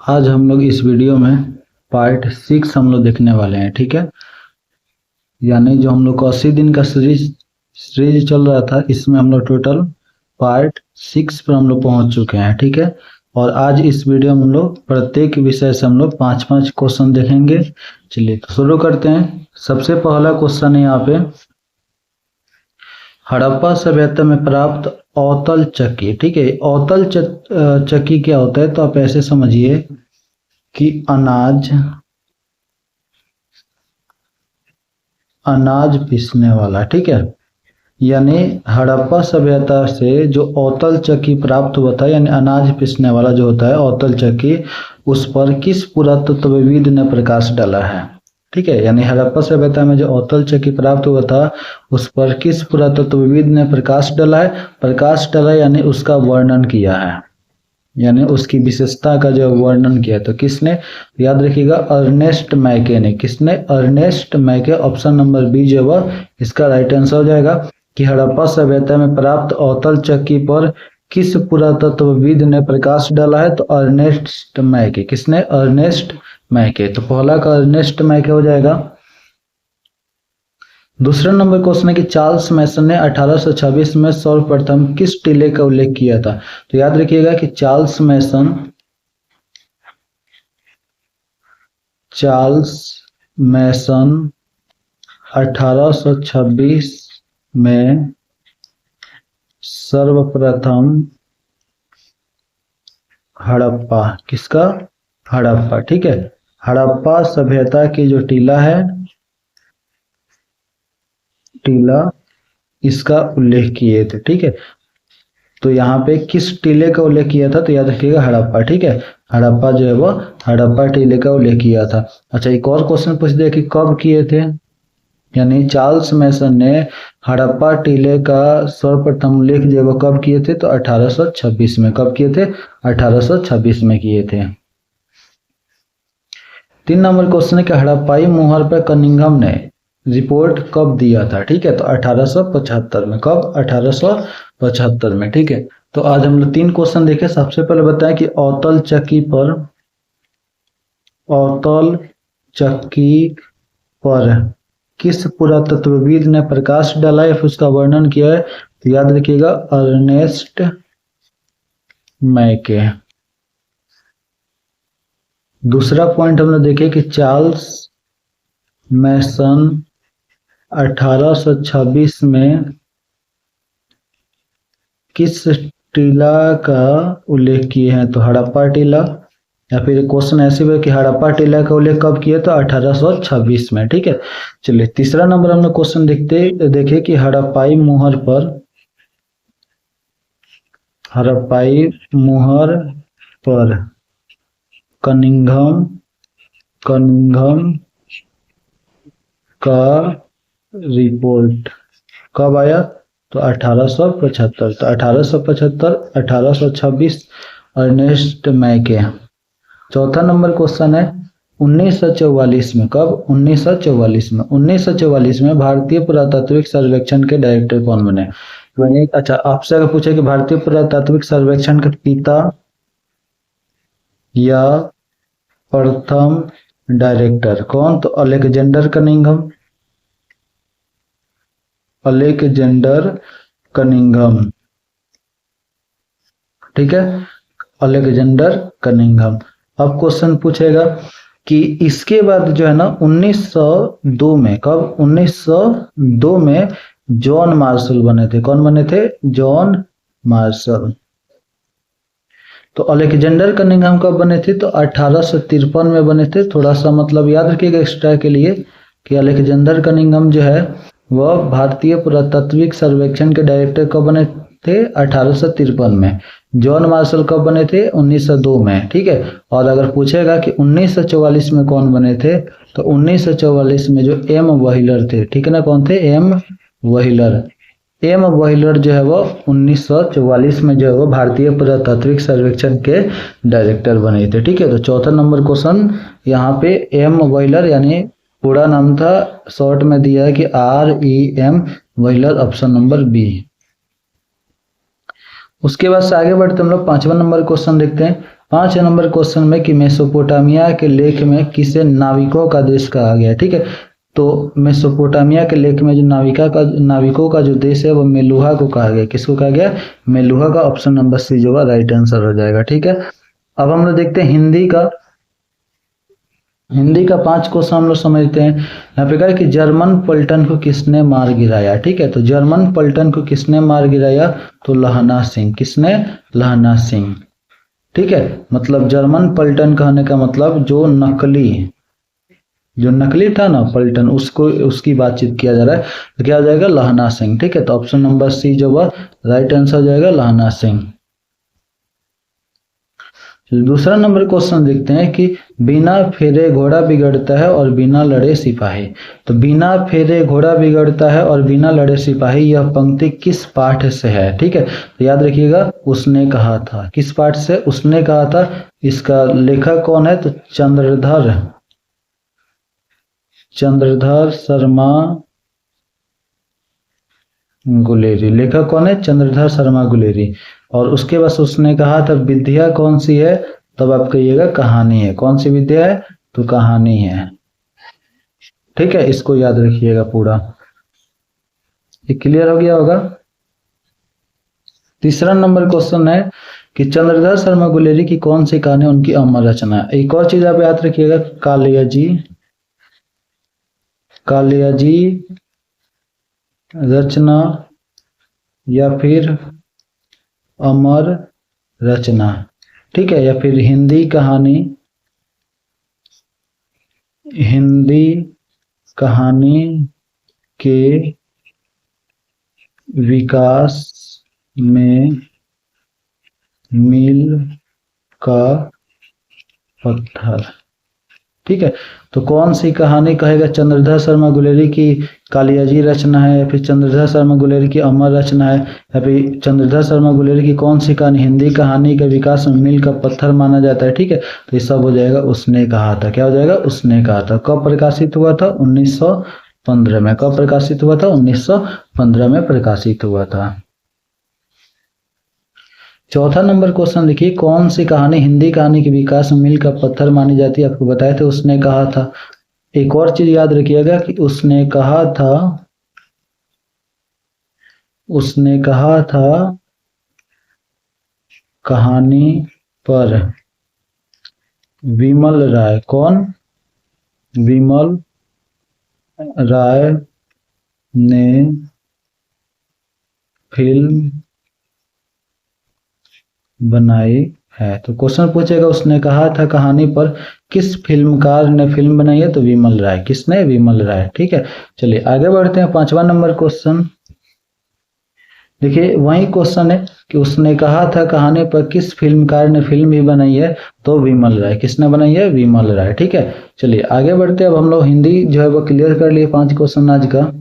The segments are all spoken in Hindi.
आज हम लोग इस वीडियो में पार्ट 6 हम लोग देखने वाले हैं। ठीक है, यानी जो हम लोग को 80 दिन का सीरीज चल रहा था, इसमें हम लोग टोटल पार्ट 6 पर हम लोग पहुंच चुके हैं। ठीक है, और आज इस वीडियो में हम लोग प्रत्येक विषय से हम लोग 5-5 क्वेश्चन देखेंगे। चलिए तो शुरू करते हैं। सबसे पहला क्वेश्चन है यहाँ पे, हड़प्पा सभ्यता में प्राप्त अवतल चक्की। ठीक है, अवतल चक्की क्या होता है? तो आप ऐसे समझिए कि अनाज पीसने वाला। ठीक है, यानी हड़प्पा सभ्यता से जो अवतल चक्की प्राप्त हुआ था, यानी अनाज पीसने वाला जो होता है अवतल चक्की, उस पर किस पुरातत्वविद ने प्रकाश डाला है? ठीक है, यानी हड़प्पा सभ्यता में जो अवतल चक्की प्राप्त हुआ था, उस पर किस पुरातत्वविद ने प्रकाश डाला है? प्रकाश डाला यानी उसका वर्णन किया है, यानी उसकी विशेषता का जो वर्णन किया। तो किसने? याद रखिएगा, अर्नेस्ट मैके ने। किसने? अर्नेस्ट मैके। ऑप्शन नंबर बी जो वह इसका राइट आंसर हो जाएगा कि हड़प्पा सभ्यता में प्राप्त अवतल चक्की पर किस पुरातत्वविद ने प्रकाश डाला है? तो अर्नेस्ट मैके। किसने? अर्नेस्ट मैके। तो पहला का अर्नेस्ट मैके हो जाएगा। दूसरा नंबर क्वेश्चन है कि चार्ल्स मैसन ने 1826 में सर्वप्रथम किस टीले का उल्लेख किया था? तो याद रखिएगा कि चार्ल्स मैसन 1826 में सर्वप्रथम हड़प्पा, किसका? हड़प्पा। ठीक है, हड़प्पा सभ्यता की जो टीला है, इसका उल्लेख किए थे। ठीक है, तो यहाँ पे किस टीले का उल्लेख किया था? तो याद रखिएगा हड़प्पा। ठीक है, हड़प्पा जो है वो हड़प्पा टीले का उल्लेख किया था। अच्छा, एक और क्वेश्चन पूछ दिया कि कब किए थे, यानी चार्ल्स मैसन ने हड़प्पा टीले का सर्वप्रथम उल्लेख जो है वो कब किए थे? तो 1826 में। कब किए थे? 1826 में किए थे। 3 नंबर क्वेश्चन है कि हड़प्पाई मुहर पर कनिंघम ने रिपोर्ट कब दिया था? ठीक है, तो 1875 में। कब? 1875 में। ठीक है, तो आज हम लोग 3 क्वेश्चन देखे। सबसे पहले बताएं कि अवतल चक्की पर किस पुरातत्वविद ने प्रकाश डाला है, फिर उसका वर्णन किया है? तो याद रखिएगा अर्नेस्ट मैके। दूसरा पॉइंट हमने देखे कि चार्ल्स मैसन 1826 में किस टीला का उल्लेख किए हैं? तो हड़प्पा टीला। या फिर क्वेश्चन ऐसे भी कि हड़प्पा टीला का उल्लेख कब किया? तो 1826 में। ठीक है, चलिए तीसरा नंबर हमने क्वेश्चन देखे कि हड़प्पाई मुहर पर कनिंघम का रिपोर्ट कब आया? तो 1875। तो 1875, 1826, अर्नेस्ट मैके। चौथा नंबर क्वेश्चन है 1944 में। कब? 1944 में। 1944 में भारतीय पुरातात्विक सर्वेक्षण के डायरेक्टर कौन बने? अच्छा, आपसे अगर पूछे कि भारतीय पुरातात्विक सर्वेक्षण के पिता या प्रथम डायरेक्टर कौन? तो अलेक्जेंडर कनिंघम। ठीक है, अलेक्जेंडर कनिंघम। अब क्वेश्चन पूछेगा कि इसके बाद जो है ना 1902 में। कब? 1902 में जॉन मार्शल बने थे। कौन बने थे? John Marshall. तो अलेक्जेंडर कनिंघम कब बने थे? तो 1853 में बने थे। थोड़ा सा मतलब याद रखिएगा एक्स्ट्रा के लिए कि अलेक्जेंडर कनिंघम जो है वह भारतीय पुरातात्विक सर्वेक्षण के डायरेक्टर कब बने थे? 1853 में। जॉन मार्शल कब बने थे? 1902 में। ठीक है, और अगर पूछेगा कि 1944 में कौन बने थे? तो 1944 में जो एम व्हीलर थे। ठीक है ना, कौन थे? एम व्हीलर जो है वो 1944 में जो है वो भारतीय पुरातात्विक सर्वेक्षण के डायरेक्टर बने थे। ठीक है, तो चौथा नंबर क्वेश्चन यहाँ पे एम व्हीलर, यानी पूरा नाम था, शॉर्ट में दिया है कि REM wheeler. Option number B. उसके बाद से आगे बढ़ते हम लोग 5वां नंबर क्वेश्चन देखते हैं 5 नंबर क्वेश्चन में कि मेसोपोटामिया के लेख में किसे नाविकों का देश कहा गया है, ठीक है। तो मेसोपोटामिया के लेख में जो नाविकों का जो देश है वो मेलुहा को कहा गया। किसको कहा गया? मेलुहा का। ऑप्शन नंबर सी जो राइट आंसर हो जाएगा, ठीक है। अब हम लोग देखते हैं हिंदी का 5 क्वेश्चन हम लोग समझते हैं। यहाँ पे कहा कि जर्मन पलटन को किसने मार गिराया, ठीक है। तो जर्मन पलटन को किसने मार गिराया? तो लहना सिंह। किसने? लहना सिंह, ठीक है। मतलब जर्मन पलटन कहने का मतलब जो नकली था ना पलटन, उसको उसकी बातचीत किया जा रहा है। तो क्या हो जाएगा? लहना सिंह, ठीक है। तो ऑप्शन नंबर सी जो वह राइट आंसर हो जाएगा, लहना सिंह। दूसरा नंबर क्वेश्चन देखते हैं कि बिना फेरे घोड़ा बिगड़ता है और बिना लड़े सिपाही। तो बिना फेरे घोड़ा बिगड़ता है और बिना लड़े सिपाही, यह पंक्ति किस पाठ से है, ठीक है। तो याद रखिएगा, उसने कहा था। किस पाठ से? उसने कहा था। इसका लेखक कौन है? तो चंद्रधर शर्मा गुलेरी। लेखक कौन है? चंद्रधर शर्मा गुलेरी। और उसके बाद उसने कहा था विद्या कौन सी है? तब आप कहिएगा कहानी है। कौन सी विद्या है? तो कहानी है, ठीक है। इसको याद रखिएगा पूरा। ये क्लियर हो गया होगा। तीसरा नंबर क्वेश्चन है कि चंद्रधर शर्मा गुलेरी की कौन सी कहानी उनकी अमर रचना है। एक और चीज आप याद रखिएगा, कालियाजी रचना या फिर अमर रचना, ठीक है। या फिर हिंदी कहानी के विकास में मील का पत्थर, ठीक है। तो कौन सी कहानी कहेगा? चंद्रधर शर्मा गुलेरी की कालियाजी रचना है, या फिर चंद्रधर शर्मा गुलेरी की अमर रचना है, या फिर चंद्रधर शर्मा गुलेरी की कौन सी कहानी हिंदी कहानी के विकास में मील का पत्थर माना जाता है, ठीक है। तो ये सब हो जाएगा उसने कहा था। क्या हो जाएगा? उसने कहा था। कब प्रकाशित हुआ था? 1915 में। कब प्रकाशित हुआ था? 1915 में प्रकाशित हुआ था। चौथा नंबर क्वेश्चन देखिए, कौन सी कहानी हिंदी कहानी के विकास में मील का पत्थर मानी जाती है? आपको बताए थे उसने कहा था। एक और चीज याद रखिएगा कि उसने कहा था कहानी पर विमल राय। कौन? विमल राय ने फिल्म बनाई है। तो क्वेश्चन पूछेगा उसने कहा था कहानी पर किस फिल्मकार ने फिल्म बनाई है? तो विमल राय। किसने? विमल राय, ठीक है। चलिए आगे बढ़ते हैं। 5वां नंबर क्वेश्चन देखिए, वही क्वेश्चन है कि उसने कहा था कहानी पर किस फिल्मकार ने फिल्म भी बनाई है? तो विमल राय। किसने बनाई है? विमल राय, ठीक है। चलिए आगे बढ़ते हैं। अब हम लोग हिंदी जो है वो क्लियर कर लिए 5 क्वेश्चन आज का।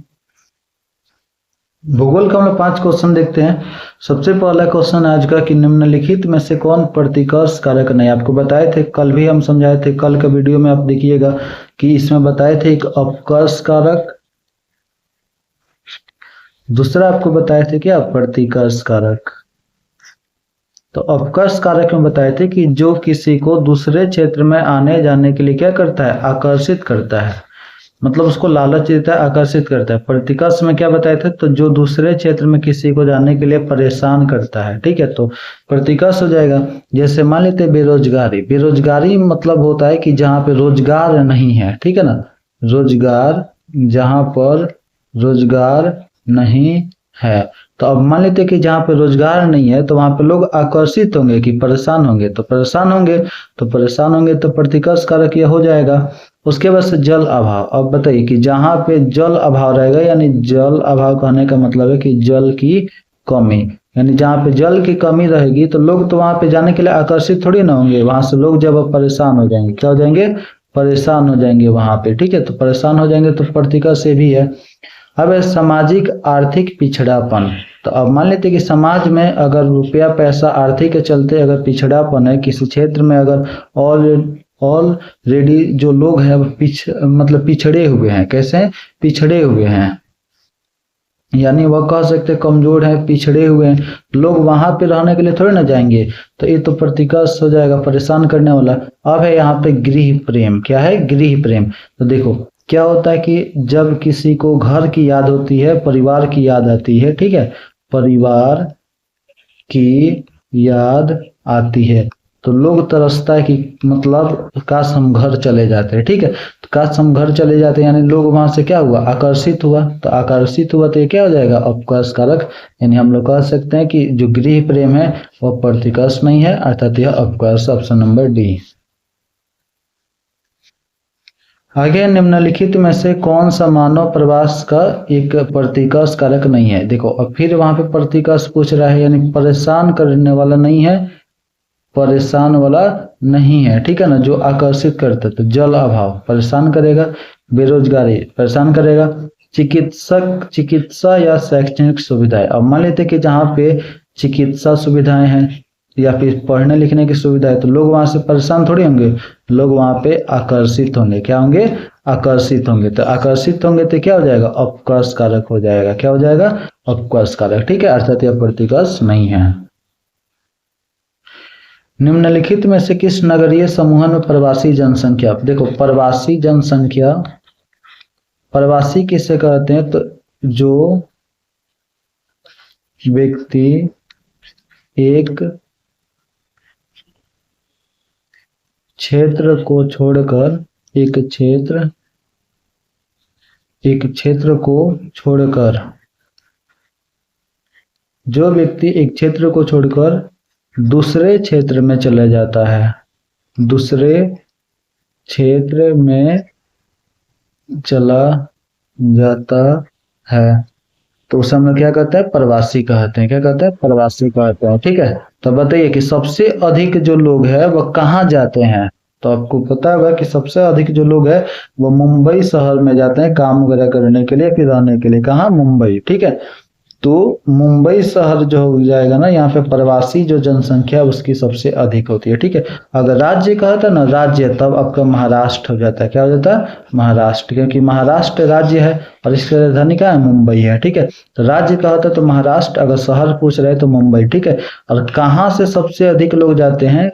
भूगोल का हम लोग 5 क्वेश्चन देखते हैं। सबसे पहला क्वेश्चन आज का कि निम्नलिखित में से कौन प्रतिकर्ष कारक नहीं? आपको बताए थे, कल भी हम समझाए थे, कल का वीडियो में आप देखिएगा कि इसमें बताए थे एक अपकर्ष कारक, दूसरा आपको बताए थे क्या? प्रतिकर्ष कारक। तो अपकर्ष कारक में बताए थे कि जो किसी को दूसरे क्षेत्र में आने जाने के लिए क्या करता है? आकर्षित करता है, मतलब उसको लालच देता है, आकर्षित करता है। प्रतिकर्ष में क्या बताए थे? तो जो दूसरे क्षेत्र में किसी को जाने के लिए परेशान करता है, ठीक है। तो प्रतिकर्ष हो जाएगा। जैसे मान लेते हैं बेरोजगारी मतलब होता है कि जहाँ पे रोजगार नहीं है, ठीक है ना। रोजगार, जहाँ पर रोजगार नहीं है। तो अब मान लेते हैं कि जहाँ पे रोजगार नहीं है तो वहां पे लोग आकर्षित होंगे कि परेशान होंगे। तो परेशान होंगे तो प्रतिकर्ष कारक यह हो जाएगा। उसके बाद से जल अभाव। अब बताइए कि जहाँ पे जल अभाव रहेगा, यानी जल अभाव कहने का मतलब है कि जल की कमी, यानी जहाँ पे जल की कमी रहेगी तो लोग तो वहां पे जाने के लिए आकर्षित थोड़ी ना होंगे। वहां से लोग जब परेशान हो जाएंगे, क्या हो जाएंगे? परेशान हो जाएंगे वहां पे, ठीक है। तो परेशान हो जाएंगे तो प्रतिकर्ष से भी है। अब है सामाजिक आर्थिक पिछड़ापन। तो अब मान लेते कि समाज में अगर रुपया पैसा आर्थिक के चलते अगर पिछड़ापन है किसी क्षेत्र में, अगर ऑलरेडी जो लोग हैं मतलब पिछड़े हुए हैं। कैसे? पिछड़े हुए हैं। यानी वह कह सकते कमजोर है, पिछड़े हुए हैं, लोग वहां पे रहने के लिए थोड़े ना जाएंगे। तो ये तो प्रतिकर्ष हो जाएगा, परेशान करने वाला। अब है यहाँ पे गृह प्रेम। क्या है? गृह प्रेम। तो देखो क्या होता है कि जब किसी को घर की याद होती है, परिवार की याद आती है, ठीक है, परिवार की याद आती है, तो लोग तरसता है कि मतलब काश हम घर चले जाते हैं, ठीक है। तो काश हम घर चले जाते हैं, यानी लोग वहां से क्या हुआ? आकर्षित हुआ। तो आकर्षित हुआ तो ये क्या हो जाएगा? अपकर्ष कारक। यानी हम लोग कह सकते हैं कि जो गृह प्रेम है वह प्रतिकर्ष नहीं है, अर्थात यह अपकर्ष। Option number D. आगे निम्नलिखित में से कौन सा मानव प्रवास का एक प्रतिकर्ष कारक नहीं है? देखो अब फिर वहां पे प्रतिकर्ष पूछ रहा है, यानी परेशान करने वाला नहीं है, परेशान वाला नहीं है, ठीक है ना। जो आकर्षित करता है, तो जल अभाव परेशान करेगा, बेरोजगारी परेशान करेगा, चिकित्सक चिकित्सा या शैक्षणिक सुविधाएं। अब मान लेते कि जहाँ पे चिकित्सा सुविधाएं हैं या फिर पढ़ने लिखने की सुविधा है, तो लोग वहां से परेशान थोड़ी होंगे, लोग वहां पे आकर्षित होंगे। क्या होंगे? आकर्षित होंगे। तो आकर्षित होंगे तो क्या हो जाएगा? अपकर्ष कारक हो जाएगा। क्या हो जाएगा? अपकर्ष कारक, ठीक है, अर्थात यह प्रतिकर्ष नहीं है। निम्नलिखित में से किस नगरीय समूह में प्रवासी जनसंख्या? देखो प्रवासी जनसंख्या, प्रवासी किसे कहते हैं? तो जो व्यक्ति एक क्षेत्र को छोड़कर, एक क्षेत्र को छोड़कर, जो व्यक्ति एक क्षेत्र को छोड़कर दूसरे क्षेत्र में चला जाता है, दूसरे क्षेत्र में चला जाता है, तो उसे हम लोग क्या कहते हैं? प्रवासी कहते हैं। क्या कहते हैं? प्रवासी कहते हैं, ठीक है। तो बताइए कि सबसे अधिक जो लोग हैं वह कहाँ जाते हैं? तो आपको पता होगा कि सबसे अधिक जो लोग हैं वो मुंबई शहर में जाते हैं काम वगैरह करने के लिए, फिर रहने के लिए। कहाँ? मुंबई, ठीक है। तो मुंबई शहर जो हो जाएगा ना, यहाँ पे प्रवासी जो जनसंख्या उसकी सबसे अधिक होती है, ठीक है। अगर राज्य कहा था ना, राज्य, तब आपका महाराष्ट्र हो जाता है। क्या हो जाता है? महाराष्ट्र, क्योंकि महाराष्ट्र राज्य है और इसकी राजधानी क्या है? मुंबई है, ठीक है। तो राज्य कहा था तो महाराष्ट्र, अगर शहर पूछ रहे तो मुंबई, ठीक है। और कहाँ से सबसे अधिक लोग जाते हैं?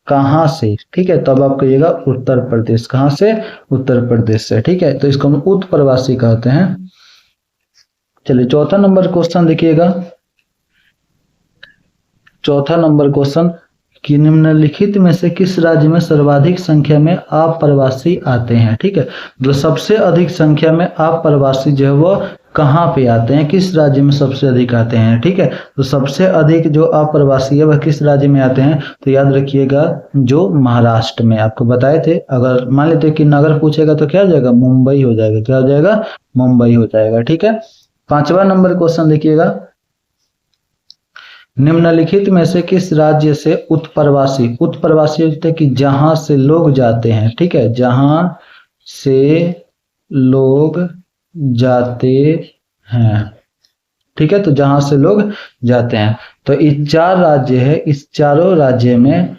कहाँ से, ठीक है, तब आप कहिएगा उत्तर प्रदेश। कहाँ से? उत्तर प्रदेश से, ठीक है। तो इसको हम उत्प्रवासी कहते हैं। चलिए चौथा नंबर क्वेश्चन देखिएगा। चौथा नंबर क्वेश्चन कि निम्नलिखित में से किस राज्य में सर्वाधिक संख्या में अप्रवासी आते हैं? ठीक है, तो सबसे अधिक संख्या में अप्रवासी जो है वो कहाँ पे आते हैं? किस राज्य में सबसे अधिक आते हैं? ठीक है, तो सबसे अधिक जो अप्रवासी है वह किस राज्य में आते हैं? तो याद रखिएगा जो महाराष्ट्र में। आपको बताए थे, अगर मान लेते कि नगर पूछेगा तो क्या हो जाएगा? मुंबई हो जाएगा। क्या हो जाएगा? मुंबई हो जाएगा, ठीक है। पांचवा नंबर क्वेश्चन देखिएगा। निम्नलिखित में से किस राज्य से उत्प्रवासी, उत्प्रवासी होते हैं कि जहां से लोग जाते हैं, ठीक है, जहां से लोग जाते हैं, ठीक है, तो जहां से लोग जाते हैं। तो ये चार राज्य है, इस चारों राज्य में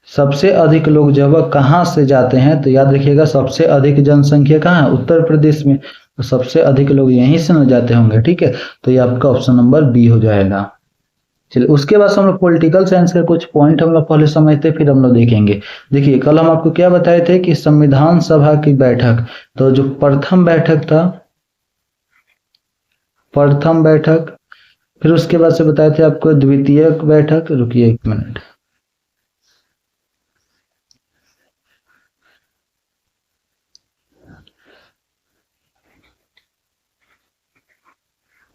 सबसे अधिक लोग जब कहाँ से जाते हैं? तो याद रखिएगा सबसे अधिक जनसंख्या कहाँ है? उत्तर प्रदेश में। तो सबसे अधिक लोग यहीं से न जाते होंगे, ठीक है। तो ये आपका ऑप्शन नंबर बी हो जाएगा। चलिए उसके बाद हम लोग पॉलिटिकल साइंस के कुछ पॉइंट हम लोग पहले समझते फिर हम लोग देखेंगे। देखिए कल हम आपको क्या बताए थे कि संविधान सभा की बैठक, तो जो प्रथम बैठक था, प्रथम बैठक, फिर उसके बाद से बताए थे आपको द्वितीय बैठक। रुकिए एक मिनट,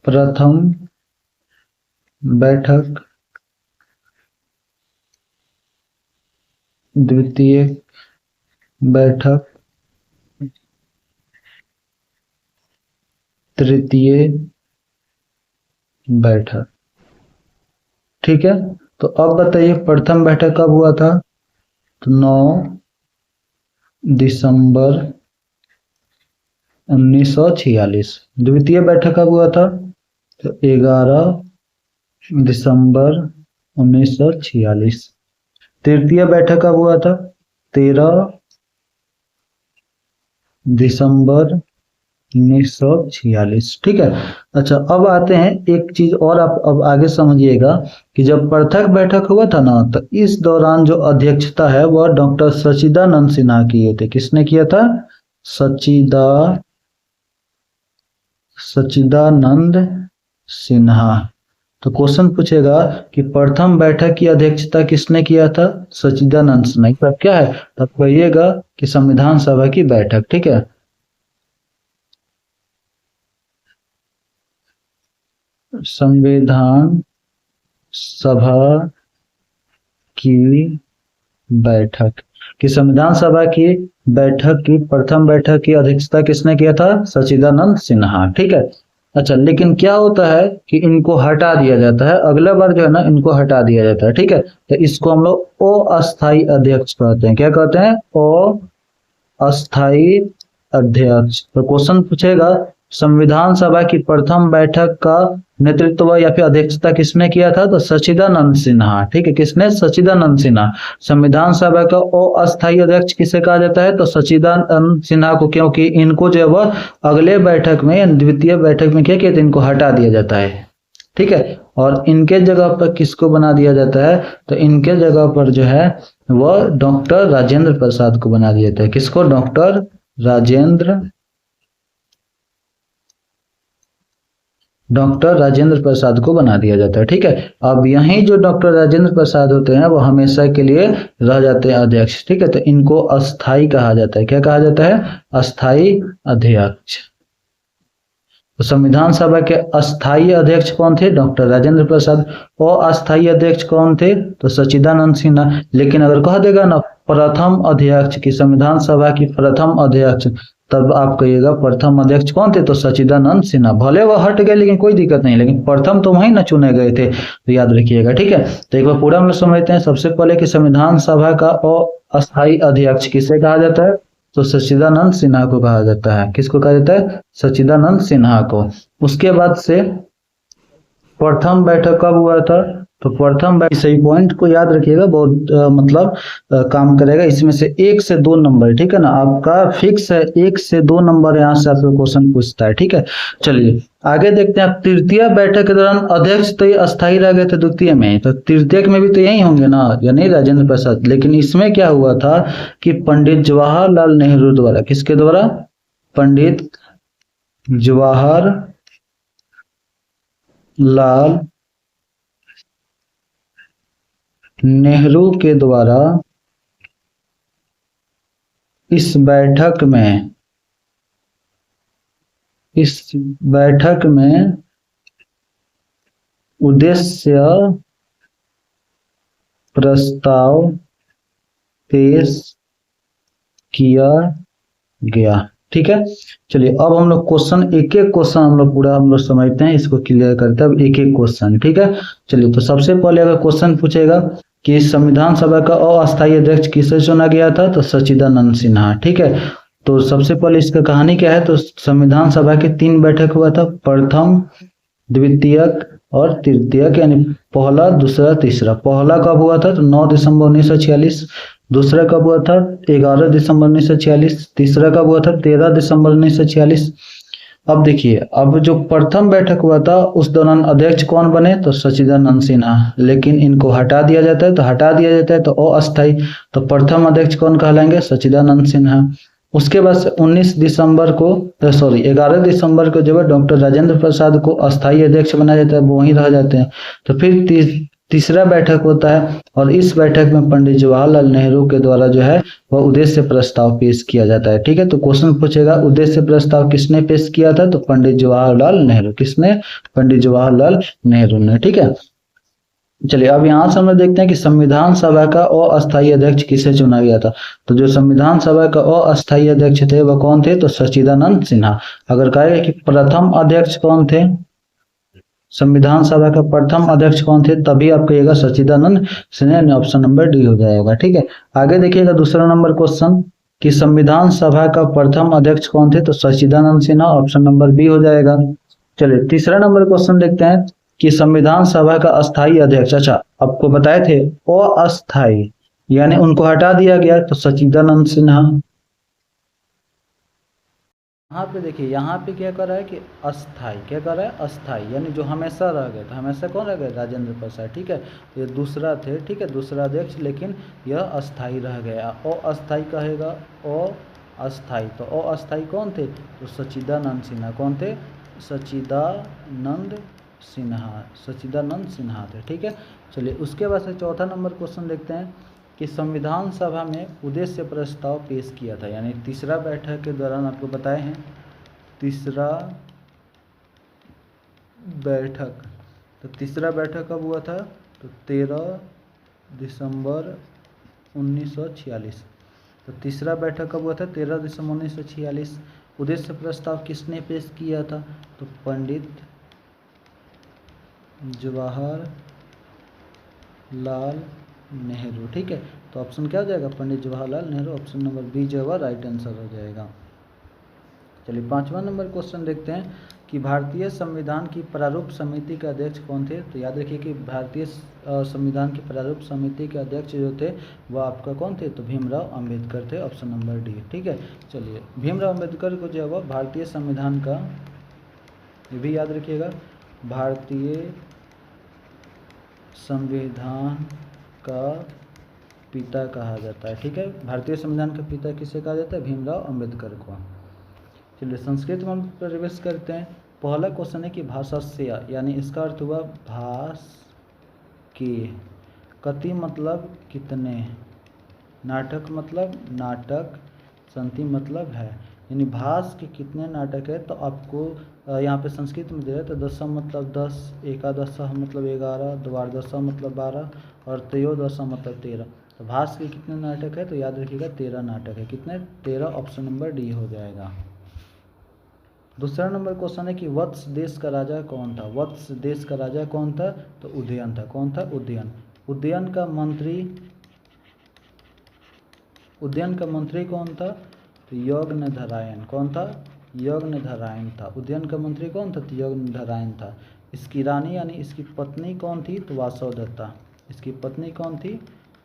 प्रथम बैठक, द्वितीय बैठक, तृतीय बैठक, ठीक है। तो अब बताइए प्रथम बैठक कब हुआ था? तो 9 दिसंबर 1946। द्वितीय बैठक कब हुआ था? तो 11 दिसंबर 1946। तृतीय बैठक कब हुआ था? 13 दिसंबर 1946। ठीक है। अच्छा, अब आते हैं एक चीज और, आप अब आगे समझिएगा कि जब पृथक बैठक हुआ था ना, तो इस दौरान जो अध्यक्षता है वह डॉक्टर सच्चिदानंद सिन्हा किए थे। किसने किया था? सच्चिदा सच्चिदानंद सिन्हा। तो क्वेश्चन पूछेगा कि प्रथम बैठक की अध्यक्षता किसने किया था? सच्चिदानंद सिन्हा। तब क्या है? तब कहिएगा कि संविधान सभा की बैठक। ठीक है। संविधान सभा की बैठक, कि संविधान सभा की बैठक की प्रथम बैठक की अध्यक्षता किसने किया था? सच्चिदानंद सिन्हा। ठीक है। अच्छा, लेकिन क्या होता है कि इनको हटा दिया जाता है, अगला बार जो है ना इनको हटा दिया जाता है। ठीक है। तो इसको हम लोग अस्थाई अध्यक्ष कहते हैं। क्या कहते हैं? अस्थाई अध्यक्ष। तो क्वेश्चन पूछेगा संविधान सभा की प्रथम बैठक का नेतृत्व या फिर अध्यक्षता किसने किया था? तो सच्चिदानंद सिन्हा। ठीक है। किसने? सच्चिदानंद सिन्हा। संविधान सभा का अस्थाई अध्यक्ष किसे कहा जाता है? तो सच्चिदानंद सिन्हा को, क्योंकि इनको जो है वह अगले बैठक में, द्वितीय बैठक में क्या किया था? इनको हटा दिया जाता है। ठीक है। और इनके जगह पर किसको बना दिया जाता है? तो इनके जगह पर जो है वह डॉक्टर राजेंद्र प्रसाद को बना दिया जाता है। किसको? डॉक्टर राजेंद्र प्रसाद को बना दिया जाता है। ठीक है। अब यही जो डॉक्टर राजेंद्र प्रसाद होते हैं वो हमेशा के लिए रह जाते हैं अध्यक्ष। ठीक है। तो इनको अस्थाई कहा जाता है। क्या कहा जाता है? अस्थाई अध्यक्ष। तो संविधान सभा के अस्थाई अध्यक्ष कौन थे? डॉक्टर राजेंद्र प्रसाद। और अस्थाई अध्यक्ष कौन थे? तो सच्चिदानंद सिन्हा। लेकिन अगर कह देगा ना प्रथम अध्यक्ष की, संविधान सभा की प्रथम अध्यक्ष, तब आप कहिएगा प्रथम अध्यक्ष कौन थे? तो सच्चिदानंद सिन्हा। भले वह हट गए लेकिन कोई दिक्कत नहीं, लेकिन प्रथम तो वही ना चुने गए थे, तो याद रखिएगा। ठीक है। तो एक बार पूरा हम लोग समझते हैं। सबसे पहले कि संविधान सभा का अस्थाई अध्यक्ष किसे कहा जाता है? तो सच्चिदानंद सिन्हा को कहा जाता है। किसको कहा जाता है? सच्चिदानंद सिन्हा को। उसके बाद से प्रथम बैठक कब हुआ था? तो प्रथम बैठक, सही पॉइंट को याद रखिएगा, बहुत मतलब काम करेगा। इसमें से 1 से 2 नंबर, ठीक है ना, आपका फिक्स है 1 से 2 नंबर यहाँ से आपको क्वेश्चन पूछता है। ठीक है। चलिए आगे देखते हैं। तृतीय बैठक के दौरान अध्यक्ष तो ये अस्थाई रह गए थे द्वितीय में, तो तृतीय में भी तो यही होंगे ना, यानी राजेंद्र प्रसाद। लेकिन इसमें क्या हुआ था कि पंडित जवाहरलाल नेहरू द्वारा, किसके द्वारा? पंडित जवाहरलाल नेहरू के द्वारा इस बैठक में उद्देश्य प्रस्ताव पेश किया गया। ठीक है। चलिए अब हम लोग क्वेश्चन, एक एक क्वेश्चन हम लोग पूरा हम लोग समझते हैं, इसको क्लियर करते हैं अब एक एक क्वेश्चन। ठीक है। चलिए तो सबसे पहले अगर क्वेश्चन पूछेगा कि संविधान सभा का अस्थायी अध्यक्ष किसे चुना गया था? तो सच्चिदानंद सिन्हा। ठीक है। तो सबसे पहले इसका कहानी क्या है? तो संविधान सभा के 3 बैठक हुआ था, प्रथम, द्वितीयक और तृतीयक, यानी पहला, दूसरा, तीसरा। पहला कब हुआ था? तो 9 दिसंबर 1946। दूसरा कब हुआ था? 11 दिसंबर 1946। तीसरा कब हुआ था? 13 दिसंबर 1946। अब देखिए, अब जो प्रथम बैठक हुआ था उस दौरान अध्यक्ष कौन बने? तो सच्चिदानंद सिन्हा। लेकिन इनको हटा दिया जाता है, तो अस्थायी, तो प्रथम अध्यक्ष कौन कहलाएंगे? सच्चिदानंद सिन्हा। उसके बाद 19 दिसंबर को, 11 दिसंबर को जब डॉक्टर राजेंद्र प्रसाद को अस्थायी अध्यक्ष बनाया जाता है, वो वहीं रह जाते हैं। तो फिर तीसरा बैठक होता है, और इस बैठक में पंडित जवाहरलाल नेहरू के द्वारा जो है वह उद्देश्य प्रस्ताव पेश किया जाता है। ठीक है। तो क्वेश्चन पूछेगा उद्देश्य प्रस्ताव किसने पेश किया था? तो पंडित जवाहरलाल नेहरू। किसने? पंडित जवाहरलाल नेहरू ने। ठीक है। चलिए अब यहाँ से हम देखते हैं कि संविधान सभा का अस्थायी अध्यक्ष किसे चुना गया था। तो जो संविधान सभा का अस्थायी अध्यक्ष थे वह कौन थे? तो सच्चिदानंद सिन्हा। अगर कहेगा कि प्रथम अध्यक्ष कौन थे, संविधान सभा का प्रथम अध्यक्ष कौन थे, तभी आप कहिएगा सच्चिदानंद सिन्हा, ऑप्शन नंबर डी हो जाएगा। ठीक है। आगे देखिएगा दूसरा नंबर क्वेश्चन कि संविधान सभा का प्रथम अध्यक्ष कौन थे? तो सच्चिदानंद सिन्हा, ऑप्शन नंबर बी हो जाएगा। चलिए तीसरा नंबर क्वेश्चन देखते हैं कि संविधान सभा का अस्थायी अध्यक्ष, अच्छा आपको बताए थे अस्थायी, यानी उनको हटा दिया गया, तो सच्चिदानंद सिन्हा। यहाँ पे देखिए, यहाँ पे क्या कर रहा है कि अस्थाई, क्या कर रहा है, अस्थाई, यानी जो हमेशा रह गए, तो हमेशा कौन रह गए, राजेंद्र प्रसाद, ठीक है। ये दूसरा थे, ठीक है, दूसरा अध्यक्ष, लेकिन यह अस्थाई रह गया। अस्थाई कहेगा, अस्थाई, तो अस्थाई कौन थे, तो सच्चिदानंद सिन्हा, कौन थे, सच्चिदानंद सिन्हा, सच्चिदानंद सिन्हा थे, ठीक है। चलिए उसके बाद से चौथा नंबर क्वेश्चन देखते हैं कि संविधान सभा में उद्देश्य प्रस्ताव पेश किया था, यानी तीसरा बैठक के दौरान आपको बताए हैं, तीसरा बैठक, तो तीसरा बैठक कब हुआ था, तो 13 दिसंबर 1946। तो तीसरा बैठक कब हुआ था, 13 दिसंबर 1946। उद्देश्य प्रस्ताव किसने पेश किया था, तो पंडित जवाहर लाल नेहरू, ठीक है। तो ऑप्शन क्या हो जाएगा, Pandit Jawaharlal Nehru, option number B जो है राइट आंसर हो जाएगा। चलिए पांचवा नंबर क्वेश्चन देखते हैं कि भारतीय संविधान की प्रारूप समिति के अध्यक्ष कौन थे। तो याद रखिए कि भारतीय संविधान की प्रारूप समिति के अध्यक्ष जो थे वह आपका कौन थे, तो भीमराव अंबेडकर थे, ऑप्शन नंबर डी, ठीक है। चलिए भीमराव अंबेडकर को जो है वह भारतीय संविधान का, ये भी याद रखिएगा, भारतीय संविधान का पिता कहा जाता है, ठीक है। भारतीय संविधान का पिता किसे कहा जाता है, भीमराव अंबेडकर को। चलिए संस्कृत में हम प्रवेश करते हैं। पहला क्वेश्चन है कि भाषास्य, यानी इसका अर्थ हुआ भाष के, कति मतलब कितने, नाटक मतलब नाटक, संति मतलब है, यानी भाष के कितने नाटक है। तो आपको यहाँ पे संस्कृत में दे रहा है, तो दशम मतलब 10, एकादशः मतलब 11, द्वादशः मतलब 12 और त्रयोदशः मतलब 13। तो भाष के कितने नाटक है, तो याद रखिएगा 13 नाटक है, कितने, 13, ऑप्शन नंबर डी हो जाएगा। दूसरा नंबर क्वेश्चन है कि वत्स देश का राजा कौन था। वत्स देश का राजा कौन था, तो उदयन था, कौन था, उदयन। उदयन का मंत्री कौन था, तो यज्ञधरायण, कौन था, यज्ञधरायण था। उदयन का मंत्री कौन था, तो यज्ञधरायण था। इसकी रानी यानी इसकी पत्नी कौन थी, तो वासवदत्ता। इसकी पत्नी कौन थी,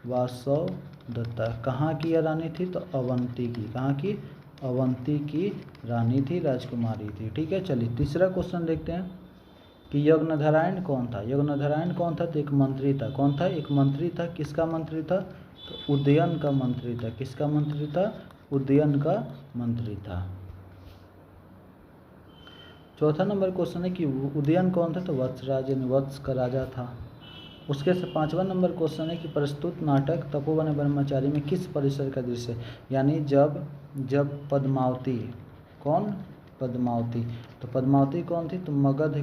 वासवदत्ता। कहाँ की यह रानी थी, तो अवंती की, कहाँ की, अवंती की रानी थी, राजकुमारी थी, ठीक है। चलिए तीसरा क्वेश्चन देखते हैं कि यज्ञधरायण कौन था। यज्ञधरायण कौन था, तो एक मंत्री था, कौन था, एक मंत्री था। किसका मंत्री था, तो उदयन का मंत्री था। किसका मंत्री था, उदयन का मंत्री था। चौथा नंबर क्वेश्चन है कि उदयन कौन था, तो वत्सराज यानी वत्स का राजा था। उसके से पांचवा नंबर क्वेश्चन है कि प्रस्तुत नाटक तपोवन ब्रह्मचारी में किस परिसर का दृश्य, यानी जब पद्मावती, कौन, पद्मावती, तो पद्मावती कौन थी, तो मगध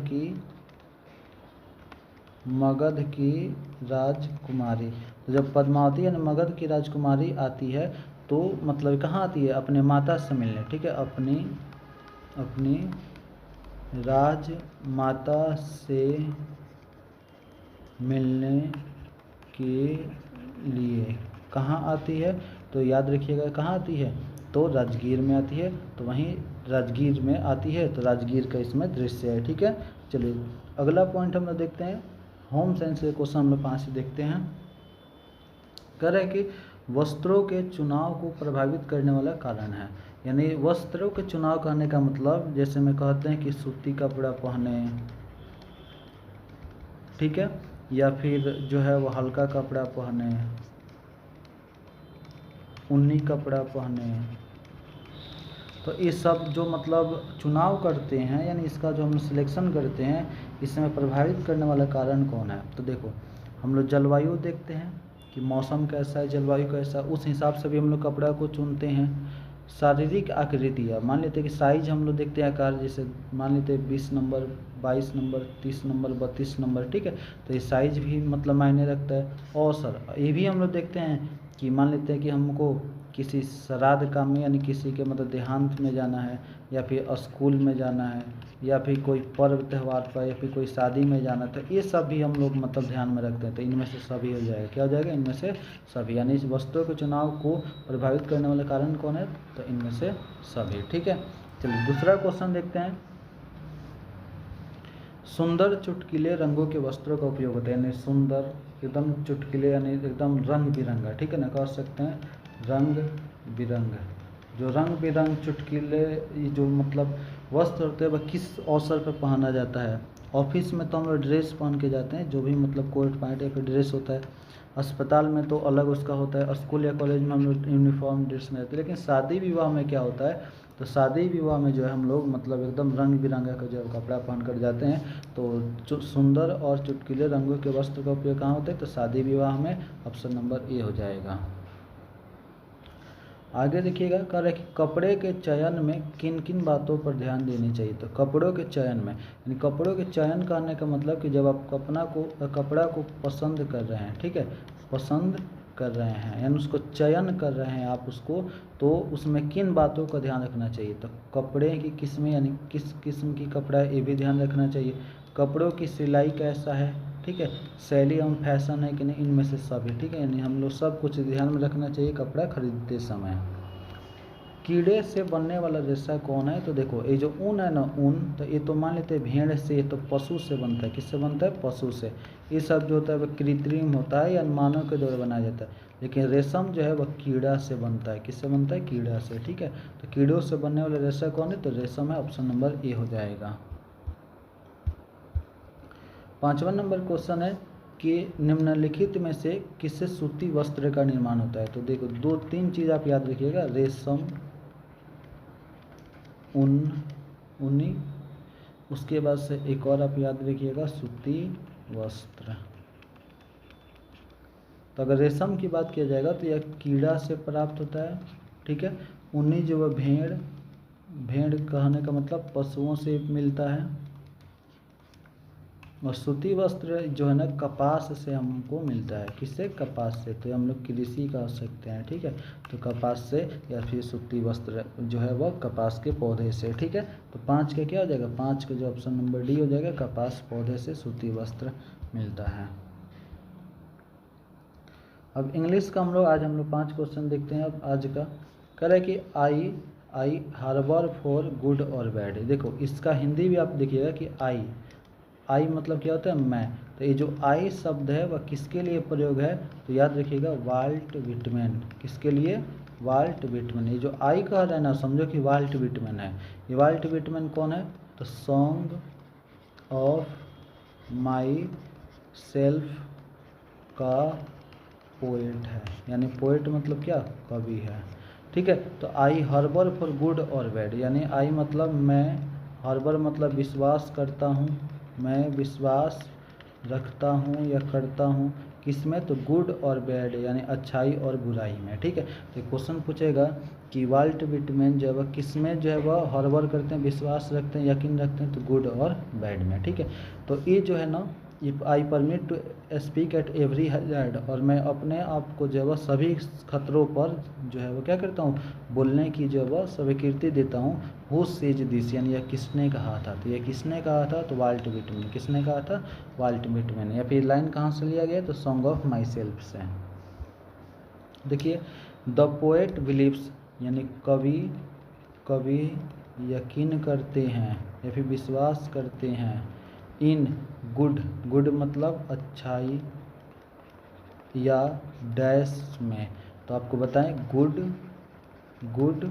की राजकुमारी। तो जब पद्मावती यानी मगध की राजकुमारी आती है तो मतलब कहाँ आती है, अपने माता से मिलने, ठीक है, अपनी राजमाता से मिलने के लिए कहाँ आती है, तो याद रखिएगा कहाँ आती है, तो राजगीर में आती है। तो वहीं राजगीर में आती है, तो राजगीर का इसमें दृश्य है, ठीक है। चलिए अगला पॉइंट हम लोग देखते हैं, होम साइंस के क्वेश्चन हम लोग 5 देखते हैं। कह रहे हैं कि वस्त्रों के चुनाव को प्रभावित करने वाला कारण है, यानी वस्त्रों के चुनाव करने का मतलब, जैसे में कहते हैं कि सूती कपड़ा पहने, ठीक है, या फिर जो है वो हल्का कपड़ा पहने, ऊनी कपड़ा पहने। तो ये सब जो मतलब चुनाव करते हैं, यानी इसका जो हम सिलेक्शन करते हैं, इसमें प्रभावित करने वाला कारण कौन है। तो देखो हम लोग जलवायु देखते हैं कि मौसम कैसा है, जलवायु कैसा, उस हिसाब से भी हम लोग कपड़ा को चुनते हैं। शारीरिक आकृतियाँ, मान लेते हैं कि साइज हम लोग देखते हैं आकार, जैसे मान लेते हैं 20 नंबर, 22 नंबर, 30 नंबर, 32 नंबर, ठीक है। तो ये साइज भी मतलब मायने रखता है। और सर ये भी हम लोग देखते हैं कि मान लेते हैं कि हमको किसी श्राद्ध काम में, यानी किसी के मतलब देहांत में जाना है, या फिर स्कूल में जाना है, या फिर कोई पर्व त्यौहार पर, या फिर कोई शादी में जाना, तो ये सब भी हम लोग मतलब ध्यान में रखते हैं। तो इनमें से सभी हो जाएगा, क्या हो जाएगा, इनमें से सभी, यानी इस वस्तुओं के चुनाव को प्रभावित करने वाला कारण कौन है, तो इनमें से सभी, ठीक है। चलिए दूसरा क्वेश्चन देखते हैं, सुंदर चुटकीले रंगों के वस्त्रों का उपयोग होता है, यानी सुंदर एकदम चुटकीले यानी एकदम रंग बिरंगा, ठीक है ना, कह सकते हैं रंग जो रंग बिरंग चुटकीले ये जो मतलब वस्त्र होते हैं वह किस अवसर पर पहना जाता है। ऑफिस में तो हम लोग ड्रेस पहन के जाते हैं, जो भी मतलब कोट पैंट या फिर ड्रेस होता है। अस्पताल में तो अलग उसका होता है, स्कूल या कॉलेज में हम लोग यूनिफॉर्म ड्रेस में रहते हैं। लेकिन शादी विवाह में क्या होता है, तो शादी विवाह में जो है हम लोग मतलब एकदम रंग बिरंगा का जो कपड़ा पहन कर जाते हैं। तो जो सुंदर और चुटकीले रंगों के वस्त्र का उपयोग कहाँ होता है, तो शादी विवाह में। ऑप्शन नंबर ए हो जाएगा। आगे देखिएगा, कह रहा है कि कपड़े के चयन में किन किन बातों पर ध्यान देनी चाहिए। तो कपड़ों के चयन में, यानी कपड़ों के चयन करने का मतलब कि जब आप कपड़ा को पसंद कर रहे हैं, ठीक है, पसंद कर रहे हैं यानी उसको चयन कर रहे हैं आप उसको, तो उसमें किन बातों का ध्यान रखना चाहिए। तो कपड़े की किस्में यानी किस किस्म की कपड़ा है ये भी ध्यान रखना चाहिए। कपड़ों की सिलाई कैसा है, ठीक है, शैली एवं फैशन है कि नहीं, इनमें से सभी, ठीक है, यानी हम लोग सब कुछ ध्यान में रखना चाहिए कपड़ा खरीदते समय। कीड़े से बनने वाला रेशा कौन है, तो देखो ये जो ऊन है ना, ऊन, तो ये तो मान लेते हैं भेड़ से, ये तो पशु से बनता है। किससे बनता है, पशु से। ये सब जो होता है वह कृत्रिम होता है या मानव के द्वारा बनाया जाता है। लेकिन रेशम जो है वह कीड़ा से बनता है। किससे बनता है, कीड़ा से, ठीक है। तो कीड़ों से बनने वाला रेशा कौन है, तो रेशम है। ऑप्शन नंबर ए हो जाएगा। 5वां नंबर क्वेश्चन है कि निम्नलिखित में से किससे सूती वस्त्र का निर्माण होता है। तो देखो 2-3 चीज़ आप याद रखिएगा, रेशम, ऊन, ऊनी, उसके बाद से एक और आप याद रखिएगा, सूती वस्त्र। तो अगर रेशम की बात किया जाएगा तो यह कीड़ा से प्राप्त होता है, ठीक है। ऊनी जो है भेड़ कहने का मतलब पशुओं से मिलता है। और सूती वस्त्र जो है ना कपास से हमको मिलता है। किससे, कपास से। तो हम लोग कृषि कह सकते हैं, ठीक है। तो कपास से या फिर सूती वस्त्र जो है वह कपास के पौधे से, ठीक है। तो 5 का क्या हो जाएगा, 5 का जो ऑप्शन नंबर डी हो जाएगा, कपास पौधे से सूती वस्त्र मिलता है। अब इंग्लिश का आज हम लोग 5 क्वेश्चन देखते हैं। अब आज का कह रहा है कि आई हार्बर फॉर गुड और बैड। देखो इसका हिंदी भी आप देखिएगा कि आई मतलब क्या होता है, मैं। तो ये जो आई शब्द है वह किसके लिए प्रयोग है, तो याद रखिएगा वाल्ट विटमैन। किसके लिए, वाल्ट विटमैन। ये जो आई कह रहे हैं ना, समझो कि वाल्ट विटमैन है। ये वाल्ट विटमैन कौन है, तो सॉन्ग ऑफ माई सेल्फ का पोएट है। यानी पोएट मतलब क्या, कवि है, ठीक है। तो आई हर्बर फॉर गुड और बैड, यानी आई मतलब मैं, हर्बर मतलब विश्वास करता हूँ, मैं विश्वास रखता हूँ या करता हूँ किसमें, तो गुड और बैड यानी अच्छाई और बुराई में, ठीक है। तो क्वेश्चन पूछेगा कि वाल्ट विटमैन जो है वह किसमें जो है वह हर्बर करते हैं, विश्वास रखते हैं, यकीन रखते हैं, तो गुड और बैड में, ठीक है। तो ये जो है ना, if I permit to speak at every hazard, और मैं अपने आप को जो है वह सभी खतरों पर जो है वह क्या करता हूँ, बोलने की जो है वह स्वीकृति देता हूँ। हु सेज दिस, यानी यह किसने कहा था, तो यह किसने कहा था, तो वाल्ट विटमैन। किसने कहा था, वाल्ट विटमैन। या फिर लाइन कहाँ से लिया गया, तो सॉन्ग ऑफ माई सेल्फ से। देखिए द पोएट बिलीव्स, यानी कवि यकीन करते हैं या फिर विश्वास करते हैं, इन गुड मतलब अच्छाई या डैश में। तो आपको बताएं गुड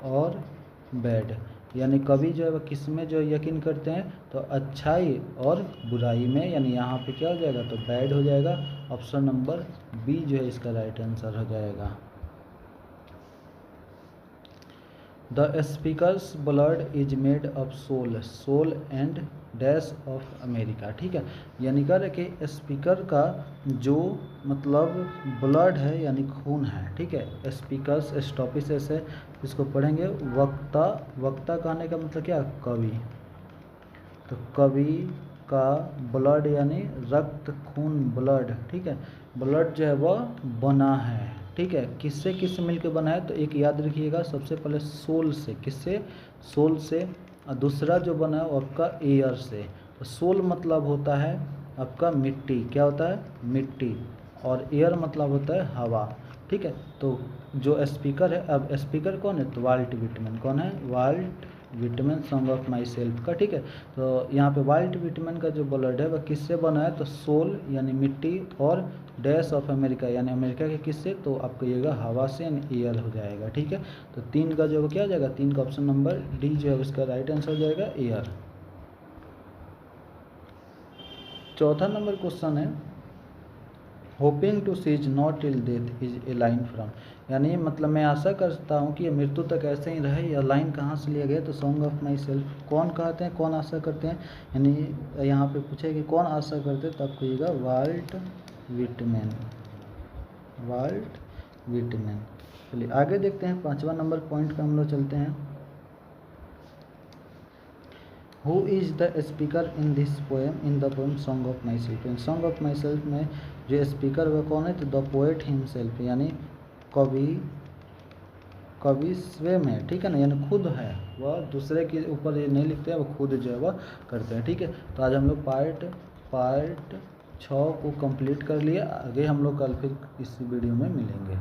और बैड, यानी कवि जो है वह किस में जो यकीन करते हैं, तो अच्छाई और बुराई में, यानी यहाँ पे क्या हो जाएगा, तो बैड हो जाएगा। ऑप्शन नंबर बी जो है इसका राइट आंसर हो जाएगा। The speaker's blood is made of soil and dash of America, ठीक है। यानी कह रहे कि स्पीकर का जो मतलब ब्लड है यानी खून है, ठीक है। स्पीकर्स स्टॉपिस से इसको पढ़ेंगे, वक्ता कहने का मतलब क्या, कवि। तो कवि का ब्लड यानी रक्त, खून, ब्लड, ठीक है। ब्लड जो है वह बना है, ठीक है। किससे मिलकर बना है, तो एक याद रखिएगा, सबसे पहले सोल से। किससे, सोल से। और दूसरा जो बना है वो आपका एयर से। तो सोल मतलब होता है आपका मिट्टी, क्या होता है, मिट्टी। और एयर मतलब होता है हवा, ठीक है। तो जो स्पीकर है, अब स्पीकर कौन है, तो वाल्ट विटमैन। कौन है, Walt Whitman song of myself का, ठीक है। तो यहाँ पे वाल्ट विटमैन का जो ब्लड है वह किससे बना है, तो सोल यानी मिट्टी और डैश ऑफ अमेरिका यानी अमेरिका के किससे, तो आपको ये हवा से यानी एयर हो जाएगा, ठीक है। तो 3 का जो क्या हो जाएगा, 3 का ऑप्शन नंबर डी जो है उसका राइट आंसर हो जाएगा एयर। चौथा नंबर क्वेश्चन है hoping to cease not till death is a line from, यानी मतलब मैं आशा करता हूँ कि ये मृत्यु तक ऐसे ही रहे, यह लाइन कहाँ से लिया गया, तो सॉन्ग ऑफ माई सेल्फ कौन कहते हैं, कौन आशा करते हैं, यानी यहाँ पे पूछे कि कौन आशा करते हैं, तब कहिएगा वाल्ट विटमैन, वाल्ट विटमैन। चलिए आगे देखते हैं 5वां नंबर पॉइंट का हम लोग चलते हैं। Who is the speaker in this poem in the poem song of my self, in song of my self में जो स्पीकर वह कौन है, तो द पोएट हिमसेल्फ यानी कवि स्वयं है, ठीक है ना, यानी खुद है, वह दूसरे के ऊपर ये नहीं लिखते हैं, वह खुद जो है वह करते हैं, ठीक है। तो आज हम लोग पार्ट 6 को कंप्लीट कर लिए, आगे हम लोग कल फिर इस वीडियो में मिलेंगे।